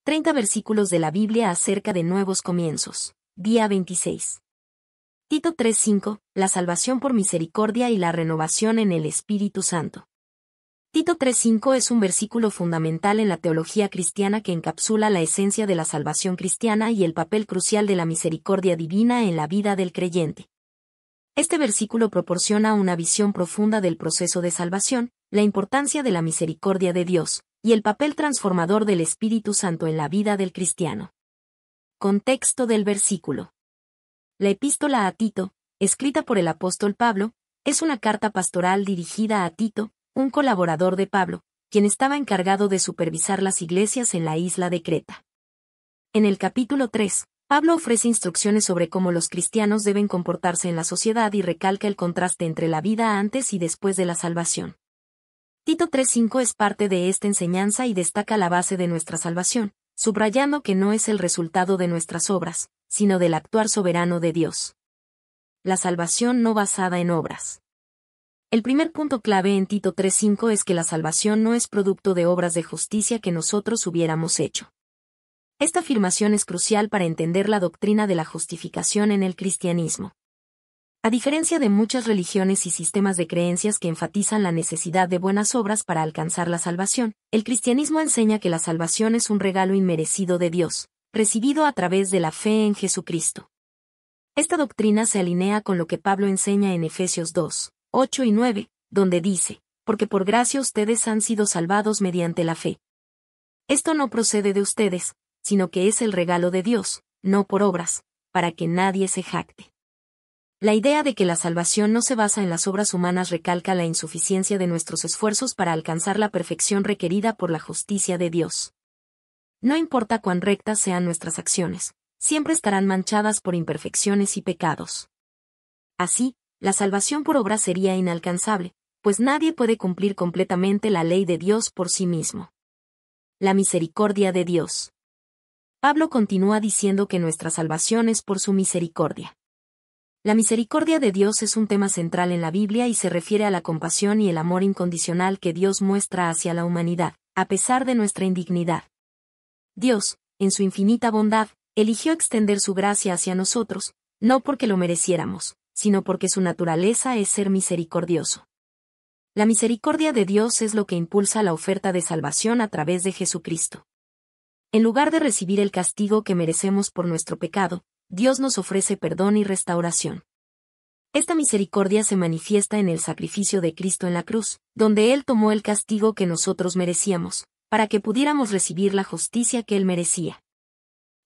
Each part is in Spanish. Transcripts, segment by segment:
30 versículos de la Biblia acerca de nuevos comienzos. Día 26. Tito 3:5, la salvación por misericordia y la renovación en el Espíritu Santo. Tito 3:5 es un versículo fundamental en la teología cristiana que encapsula la esencia de la salvación cristiana y el papel crucial de la misericordia divina en la vida del creyente. Este versículo proporciona una visión profunda del proceso de salvación, la importancia de la misericordia de Dios, y el papel transformador del Espíritu Santo en la vida del cristiano. Contexto del versículo. La epístola a Tito, escrita por el apóstol Pablo, es una carta pastoral dirigida a Tito, un colaborador de Pablo, quien estaba encargado de supervisar las iglesias en la isla de Creta. En el capítulo 3, Pablo ofrece instrucciones sobre cómo los cristianos deben comportarse en la sociedad y recalca el contraste entre la vida antes y después de la salvación. Tito 3:5 es parte de esta enseñanza y destaca la base de nuestra salvación, subrayando que no es el resultado de nuestras obras, sino del actuar soberano de Dios. La salvación no basada en obras. El primer punto clave en Tito 3:5 es que la salvación no es producto de obras de justicia que nosotros hubiéramos hecho. Esta afirmación es crucial para entender la doctrina de la justificación en el cristianismo. A diferencia de muchas religiones y sistemas de creencias que enfatizan la necesidad de buenas obras para alcanzar la salvación, el cristianismo enseña que la salvación es un regalo inmerecido de Dios, recibido a través de la fe en Jesucristo. Esta doctrina se alinea con lo que Pablo enseña en Efesios 2, 8 y 9, donde dice, porque por gracia ustedes han sido salvados mediante la fe. Esto no procede de ustedes, sino que es el regalo de Dios, no por obras, para que nadie se jacte. La idea de que la salvación no se basa en las obras humanas recalca la insuficiencia de nuestros esfuerzos para alcanzar la perfección requerida por la justicia de Dios. No importa cuán rectas sean nuestras acciones, siempre estarán manchadas por imperfecciones y pecados. Así, la salvación por obra sería inalcanzable, pues nadie puede cumplir completamente la ley de Dios por sí mismo. La misericordia de Dios. Pablo continúa diciendo que nuestra salvación es por su misericordia. La misericordia de Dios es un tema central en la Biblia y se refiere a la compasión y el amor incondicional que Dios muestra hacia la humanidad, a pesar de nuestra indignidad. Dios, en su infinita bondad, eligió extender su gracia hacia nosotros, no porque lo mereciéramos, sino porque su naturaleza es ser misericordioso. La misericordia de Dios es lo que impulsa la oferta de salvación a través de Jesucristo. En lugar de recibir el castigo que merecemos por nuestro pecado, Dios nos ofrece perdón y restauración. Esta misericordia se manifiesta en el sacrificio de Cristo en la cruz, donde Él tomó el castigo que nosotros merecíamos, para que pudiéramos recibir la justicia que Él merecía.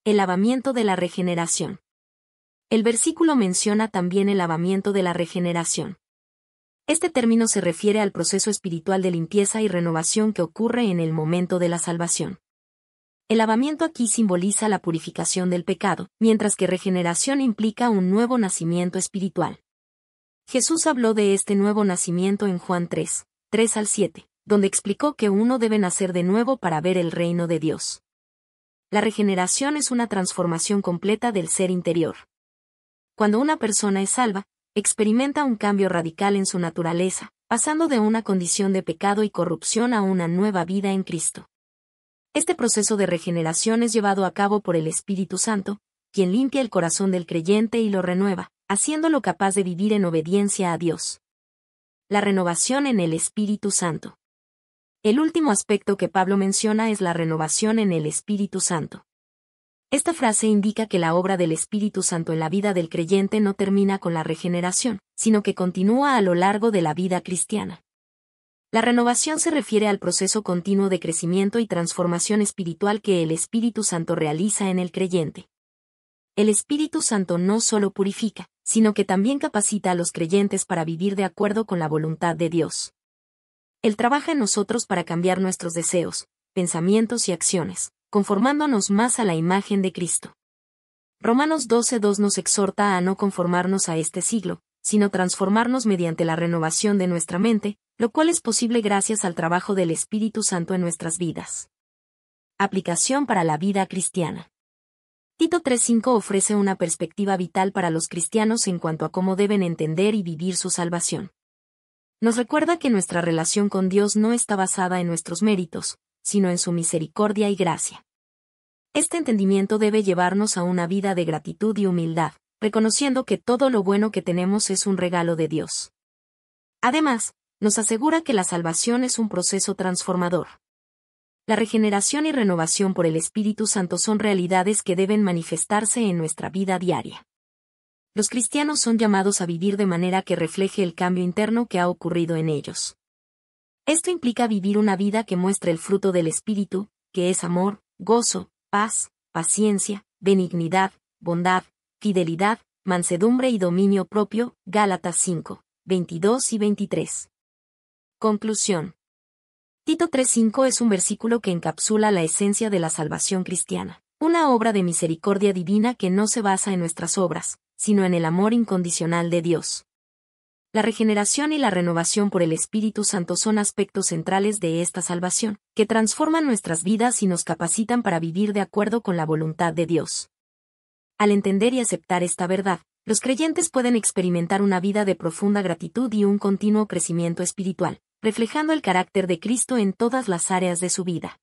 El lavamiento de la regeneración. El versículo menciona también el lavamiento de la regeneración. Este término se refiere al proceso espiritual de limpieza y renovación que ocurre en el momento de la salvación. El lavamiento aquí simboliza la purificación del pecado, mientras que regeneración implica un nuevo nacimiento espiritual. Jesús habló de este nuevo nacimiento en Juan 3, 3 al 7, donde explicó que uno debe nacer de nuevo para ver el reino de Dios. La regeneración es una transformación completa del ser interior. Cuando una persona es salva, experimenta un cambio radical en su naturaleza, pasando de una condición de pecado y corrupción a una nueva vida en Cristo. Este proceso de regeneración es llevado a cabo por el Espíritu Santo, quien limpia el corazón del creyente y lo renueva, haciéndolo capaz de vivir en obediencia a Dios. La renovación en el Espíritu Santo. El último aspecto que Pablo menciona es la renovación en el Espíritu Santo. Esta frase indica que la obra del Espíritu Santo en la vida del creyente no termina con la regeneración, sino que continúa a lo largo de la vida cristiana. La renovación se refiere al proceso continuo de crecimiento y transformación espiritual que el Espíritu Santo realiza en el creyente. El Espíritu Santo no solo purifica, sino que también capacita a los creyentes para vivir de acuerdo con la voluntad de Dios. Él trabaja en nosotros para cambiar nuestros deseos, pensamientos y acciones, conformándonos más a la imagen de Cristo. Romanos 12:2 nos exhorta a no conformarnos a este siglo, sino transformarnos mediante la renovación de nuestra mente, lo cual es posible gracias al trabajo del Espíritu Santo en nuestras vidas. Aplicación para la vida cristiana. Tito 3:5 ofrece una perspectiva vital para los cristianos en cuanto a cómo deben entender y vivir su salvación. Nos recuerda que nuestra relación con Dios no está basada en nuestros méritos, sino en su misericordia y gracia. Este entendimiento debe llevarnos a una vida de gratitud y humildad, reconociendo que todo lo bueno que tenemos es un regalo de Dios. Además, nos asegura que la salvación es un proceso transformador. La regeneración y renovación por el Espíritu Santo son realidades que deben manifestarse en nuestra vida diaria. Los cristianos son llamados a vivir de manera que refleje el cambio interno que ha ocurrido en ellos. Esto implica vivir una vida que muestre el fruto del Espíritu, que es amor, gozo, paz, paciencia, benignidad, bondad, fidelidad, mansedumbre y dominio propio. Gálatas 5, 22 y 23. Conclusión. Tito 3:5 es un versículo que encapsula la esencia de la salvación cristiana, una obra de misericordia divina que no se basa en nuestras obras, sino en el amor incondicional de Dios. La regeneración y la renovación por el Espíritu Santo son aspectos centrales de esta salvación, que transforman nuestras vidas y nos capacitan para vivir de acuerdo con la voluntad de Dios. Al entender y aceptar esta verdad, los creyentes pueden experimentar una vida de profunda gratitud y un continuo crecimiento espiritual, reflejando el carácter de Cristo en todas las áreas de su vida.